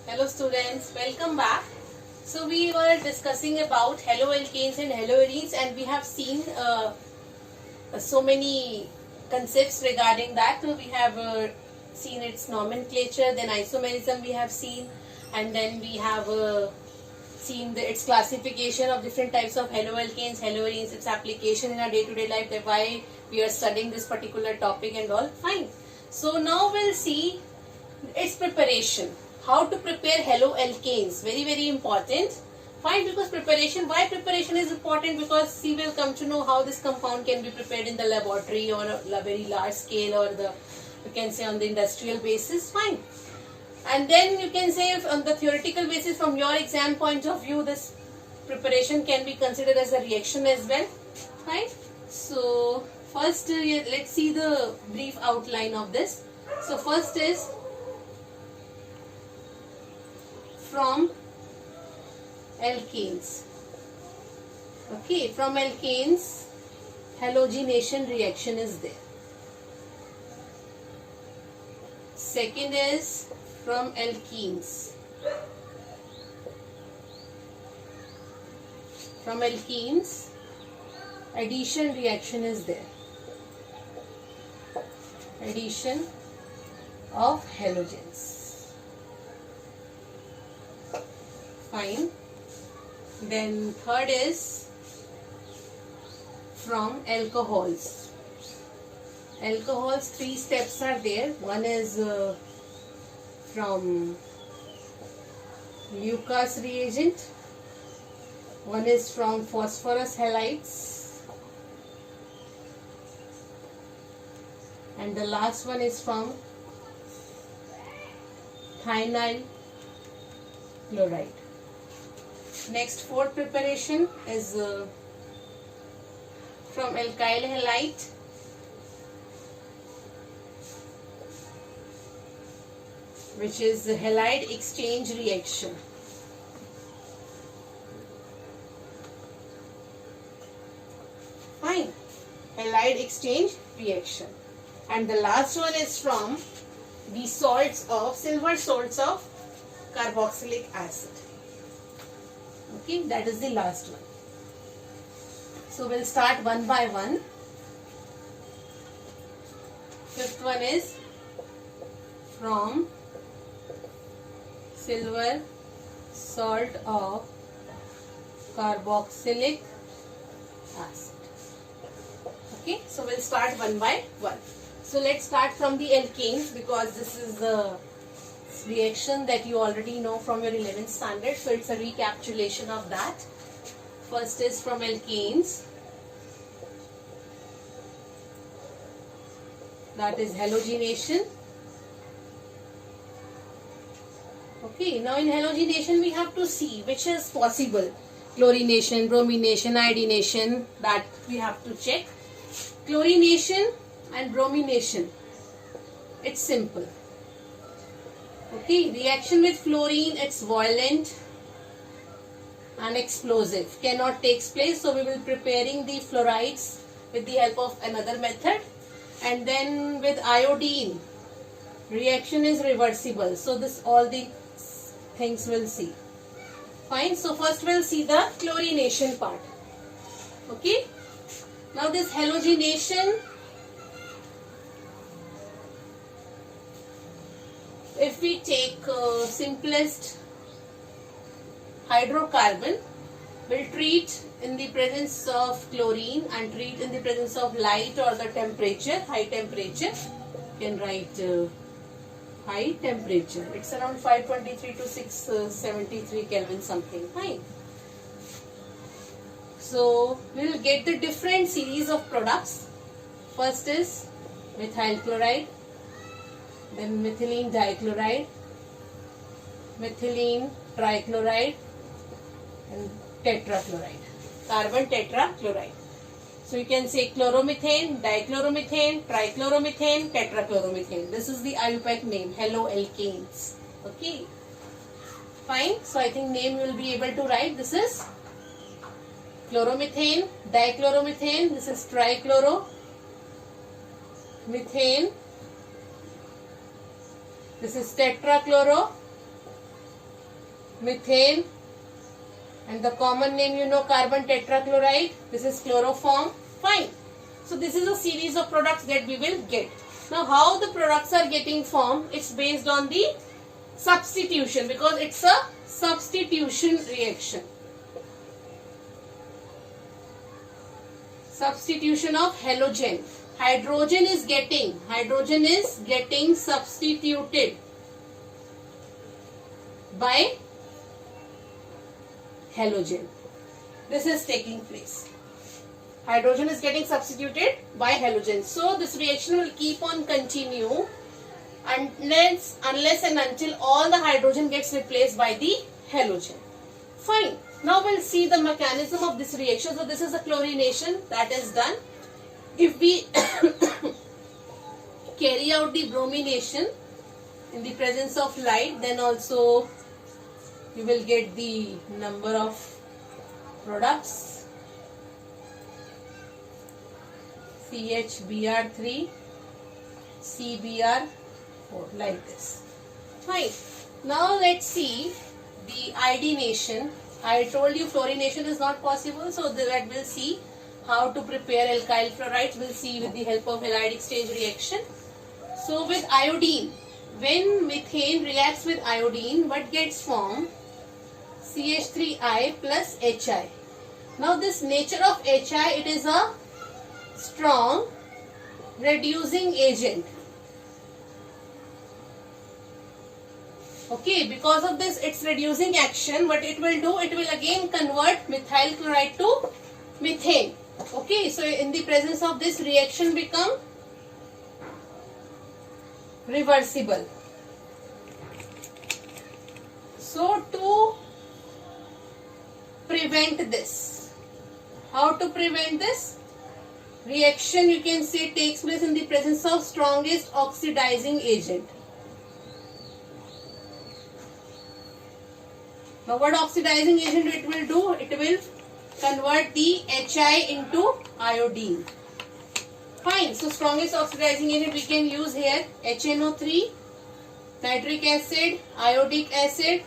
Hello students, welcome back. So we were discussing about haloalkanes and haloarenes, and we have seen so many concepts regarding that. So we have seen its nomenclature, then isomerism we have seen, and then we have seen its classification of different types of haloalkanes, haloarenes, its application in our day-to-day life, that why we are studying this particular topic and all. Fine. So now we'll see its preparation. How to prepare haloalkanes, very important. Fine, because why preparation is important, because we will come to know how this compound can be prepared in the laboratory or a very large scale, or you can say on the industrial basis. Fine. And then you can say on the theoretical basis, from your exam point of view, this preparation can be considered as a reaction as well. Fine. So first let's see the brief outline of this. So first is from alkanes. Okay, from alkanes, halogenation reaction is there. Second is from alkenes. From alkenes, addition reaction is there. Addition of halogens. Fine. Then third is from alcohols. Alcohols, 3 steps are there. One is from Lucas reagent. One is from phosphorus halides. And the last one is from thionyl chloride. Next, fourth preparation is from alkyl halide, which is the halide exchange reaction. Fine, halide exchange reaction. And the last one is from the silver salts of carboxylic acid. Okay, that is the last one. So we'll start one by one. Fifth one is from silver salt of carboxylic acid. Okay, so we'll start one by one. So let's start from the alkanes, because this is the reaction that you already know from your 11th standard. So it's a recapitulation of that. First is from alkanes. That is halogenation. Okay, now in halogenation we have to see which is possible. Chlorination, bromination, iodination, that we have to check. Chlorination and bromination, it's simple. Okay, reaction with fluorine, it's violent and explosive, cannot take place. So we will be preparing the fluorides with the help of another method. And then with iodine, reaction is reversible. So this all the things we'll see. Fine, so first we'll see the chlorination part. Okay, now this halogenation, if we take simplest hydrocarbon, will treat in the presence of chlorine and treat in the presence of light or the temperature, high temperature. You can write high temperature. It's around 523 to 673 Kelvin something. Fine. So we will get the different series of products. First is methyl chloride, then methylene dichloride, methylene trichloride, and tetrachloride, carbon tetrachloride. So you can say chloromethane, dichloromethane, trichloromethane, tetrachloromethane. This is the IUPAC name, haloalkanes. Okay, fine. So I think name you will be able to write. This is chloromethane, dichloromethane, this is trichloromethane, this is tetrachloro, methane, and the common name you know, carbon tetrachloride. This is chloroform. Fine. So this is a series of products that we will get. Now how the products are getting formed, it's based on the substitution, because it's a substitution reaction. Substitution of halogen. Hydrogen is getting substituted by halogen. This is taking place. Hydrogen is getting substituted by halogen. So this reaction will keep on continue unless and until all the hydrogen gets replaced by the halogen. Fine. Now we'll see the mechanism of this reaction. So this is a chlorination that is done. If we carry out the bromination in the presence of light, then also you will get the number of products. CHBr3, CBr4, like this. Fine. Now let's see the iodination. I told you fluorination is not possible, so that we'll see how to prepare alkyl fluorides. We'll see with the help of halidic stage reaction. So with iodine, when methane reacts with iodine, what gets formed? CH3I plus HI. Now this nature of HI, it is a strong reducing agent. Okay, because of this its reducing action, what it will do, it will again convert methyl chloride to methane. Okay, so in the presence of this, reaction become reversible. So to prevent this, how to prevent this? Reaction, you can say, takes place in the presence of strongest oxidizing agent. Now what oxidizing agent it will do? It will convert the HI into iodine. Fine. So strongest oxidizing agent we can use here, HNO3, nitric acid, iodic acid.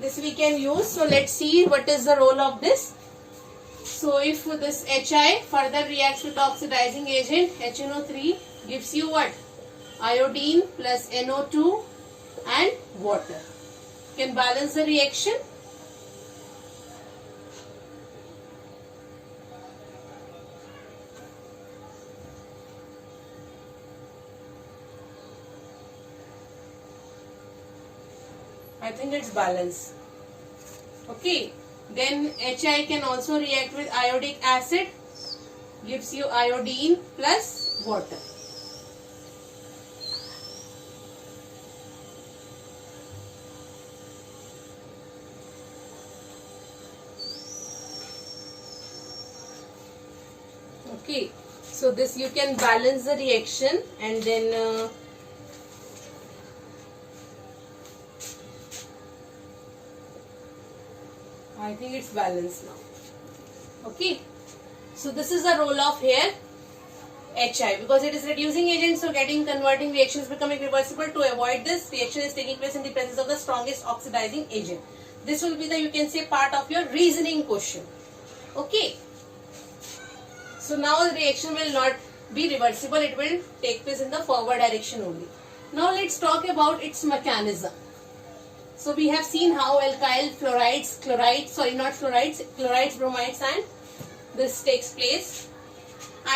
This we can use. So let's see what is the role of this. So if this HI further reacts with oxidizing agent, HNO3 gives you what? Iodine plus NO2 and water. You can balance the reaction. I think it's balanced. Okay. Then HI can also react with iodic acid, gives you iodine plus water. Okay, so this you can balance the reaction, and then I think it's balanced now. Okay, so this is the role of here HI, because it is reducing agent, so getting converting reaction is becoming reversible. To avoid this, reaction is taking place in the presence of the strongest oxidizing agent. This will be the, you can say, part of your reasoning question. Okay, so now the reaction will not be reversible, it will take place in the forward direction only. Now let's talk about its mechanism. So we have seen how alkyl fluorides, chlorides, bromides, and this takes place.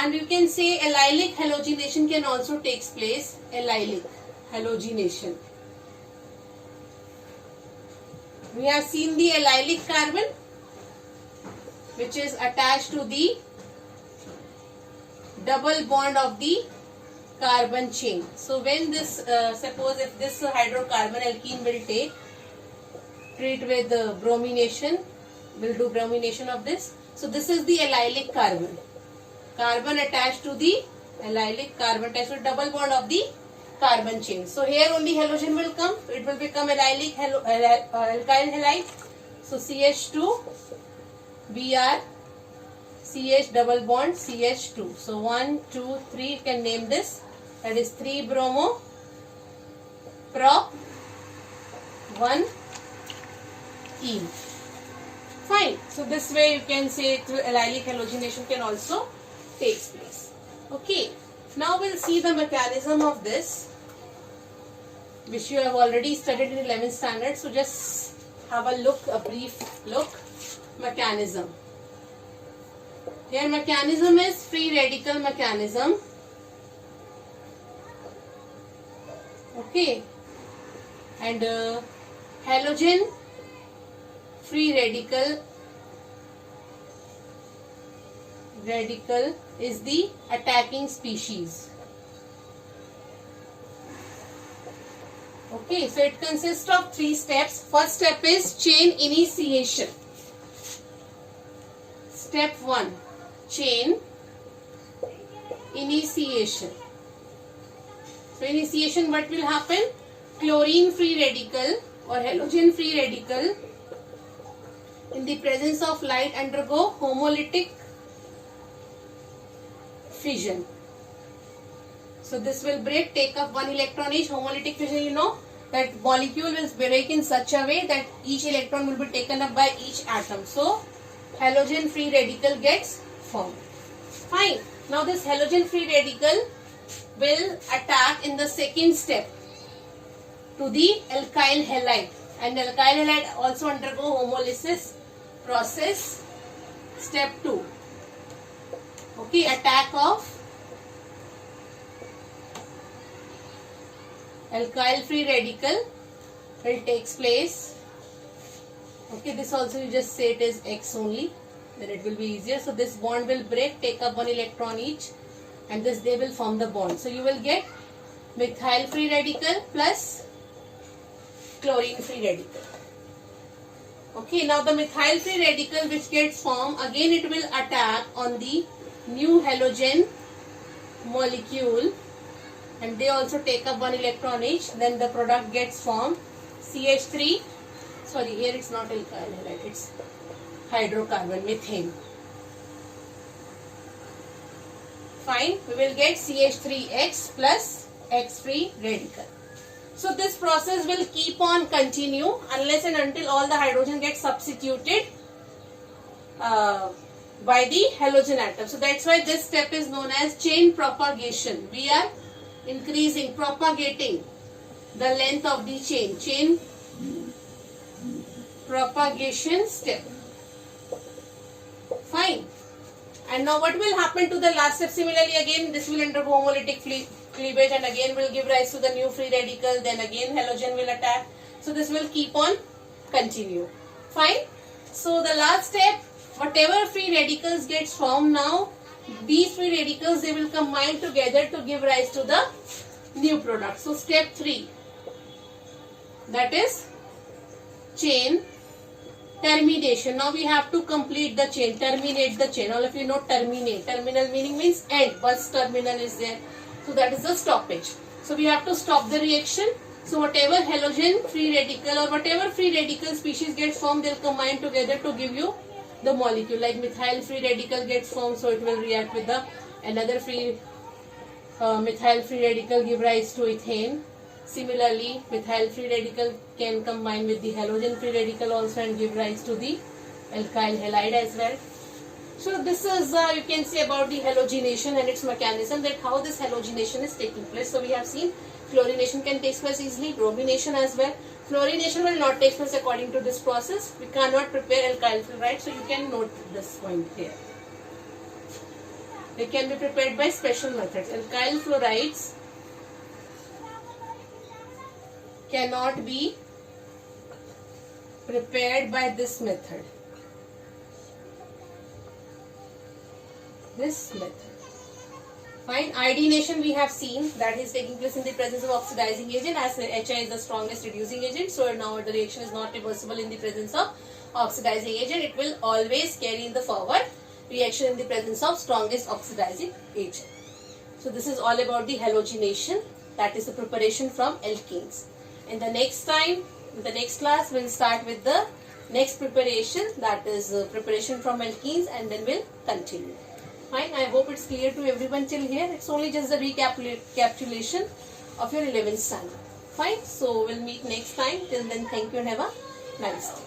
And you can say allylic halogenation can also take place. Allylic halogenation. We have seen the allylic carbon, which is attached to the double bond of the carbon chain. So when this, suppose if this hydrocarbon alkene will treat with bromination, will do bromination of this. So this is the allylic carbon. Carbon attached to the allylic carbon attached to double bond of the carbon chain. So here only halogen will come. It will become allylic alkyl halide. So CH2 Br CH double bond CH2. So 1, 2, 3. You can name this. That is 3 bromo prop 1 ene. Fine. So this way you can say allylic halogenation can also take place. Okay. Now we'll see the mechanism of this, which you have already studied in 11th standard. So just have a look, a brief look. Mechanism. Here mechanism is free radical mechanism. Okay. And halogen free radical is the attacking species. Okay, so it consists of 3 steps. First step is chain initiation. Step 1, chain initiation. So initiation, what will happen? Chlorine free radical or halogen free radical in the presence of light undergo homolytic fission. So this will break, take up 1 electron each. Homolytic fission, you know that molecule will break in such a way that each electron will be taken up by each atom. So halogen free radical gets formed. Fine. Now this halogen free radical will attack in the second step to the alkyl halide, and alkyl halide also undergo homolysis process. Step 2. Okay, attack of alkyl free radical will takes place. Okay, this also you just say it is X only, then it will be easier. So this bond will break, take up 1 electron each, and this they will form the bond. So you will get methyl free radical plus chlorine free radical. Okay, now the methyl free radical which gets formed, again it will attack on the new halogen molecule, and they also take up 1 electron each. Then the product gets formed CH3. Sorry, here it's not alkyl halide, it's hydrocarbon, methane. Fine, we will get CH3X plus X free radical. So this process will keep on continue unless and until all the hydrogen gets substituted by the halogen atom. So that's why this step is known as chain propagation. We are increasing, propagating the length of the chain. Chain propagation step. Fine. And now what will happen to the last step? Similarly, again this will undergo homolytic cleavage and again will give rise to the new free radical. Then again halogen will attack. So this will keep on continue. Fine. So the last step, whatever free radicals gets formed now, these free radicals they will combine together to give rise to the new product. So step 3, that is chain termination. Now we have to complete the chain, terminate the chain. All of you know terminate. Terminal meaning means end. Once terminal is there, so that is the stoppage. So we have to stop the reaction. So whatever halogen free radical or whatever free radical species gets formed, they'll combine together to give you the molecule. Like methyl free radical gets formed, so it will react with the another free methyl free radical, give rise to ethane. Similarly, methyl free radical can combine with the halogen free radical also and give rise to the alkyl halide as well. So this is you can say about the halogenation and its mechanism, that how this halogenation is taking place. So we have seen chlorination can take place easily, bromination as well. Fluorination will not take place according to this process. We cannot prepare alkyl fluoride, so you can note this point here. They can be prepared by special methods. Alkyl fluorides cannot be prepared by this method. Fine. Iodination we have seen, that is taking place in the presence of oxidizing agent, as HI is the strongest reducing agent. So now the reaction is not reversible in the presence of oxidizing agent. It will always carry in the forward reaction in the presence of strongest oxidizing agent. So this is all about the halogenation, that is the preparation from alkenes. In the next time, in the next class, we'll start with the next preparation, that is preparation from alkenes, and then we'll continue. Fine, I hope it's clear to everyone till here. It's only just the recapitulation of your 11th standard. Fine, so we'll meet next time. Till then, thank you and have a nice day.